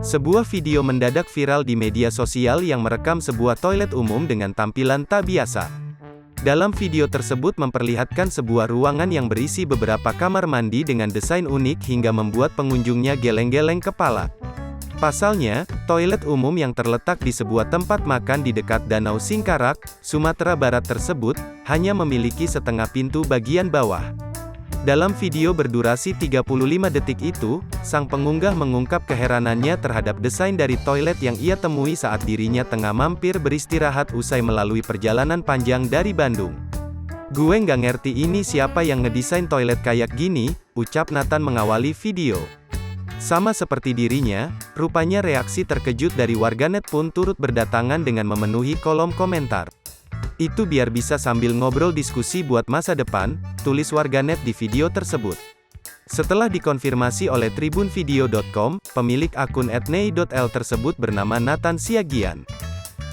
Sebuah video mendadak viral di media sosial yang merekam sebuah toilet umum dengan tampilan tak biasa. Dalam video tersebut memperlihatkan sebuah ruangan yang berisi beberapa kamar mandi dengan desain unik hingga membuat pengunjungnya geleng-geleng kepala. Pasalnya, toilet umum yang terletak di sebuah tempat makan di dekat Danau Singkarak, Sumatera Barat tersebut, hanya memiliki setengah pintu bagian bawah. Dalam video berdurasi 35 detik itu, sang pengunggah mengungkap keheranannya terhadap desain dari toilet yang ia temui saat dirinya tengah mampir beristirahat usai melalui perjalanan panjang dari Bandung. "Gue nggak ngerti ini siapa yang ngedesain toilet kayak gini," ucap Nathan mengawali video. Sama seperti dirinya, rupanya reaksi terkejut dari warganet pun turut berdatangan dengan memenuhi kolom komentar. "Itu biar bisa sambil ngobrol diskusi buat masa depan," tulis warganet di video tersebut. Setelah dikonfirmasi oleh tribunvideo.com, pemilik akun @nei.l tersebut bernama Nathan Siagian.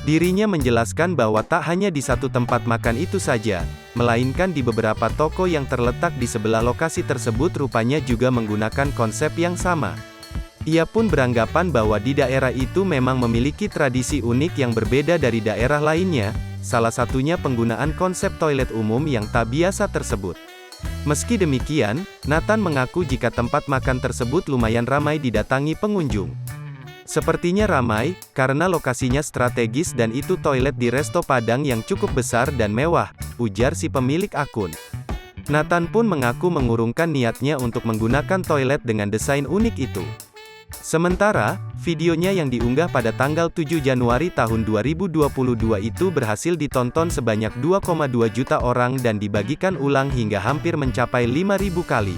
Dirinya menjelaskan bahwa tak hanya di satu tempat makan itu saja, melainkan di beberapa toko yang terletak di sebelah lokasi tersebut rupanya juga menggunakan konsep yang sama. Ia pun beranggapan bahwa di daerah itu memang memiliki tradisi unik yang berbeda dari daerah lainnya, salah satunya penggunaan konsep toilet umum yang tak biasa tersebut. Meski demikian, Nathan mengaku jika tempat makan tersebut lumayan ramai didatangi pengunjung. "Sepertinya ramai, karena lokasinya strategis dan itu toilet di resto Padang yang cukup besar dan mewah," ujar si pemilik akun. Nathan pun mengaku mengurungkan niatnya untuk menggunakan toilet dengan desain unik itu. Sementara, videonya yang diunggah pada tanggal 7 Januari tahun 2022 itu berhasil ditonton sebanyak 2,2 juta orang dan dibagikan ulang hingga hampir mencapai 5.000 kali.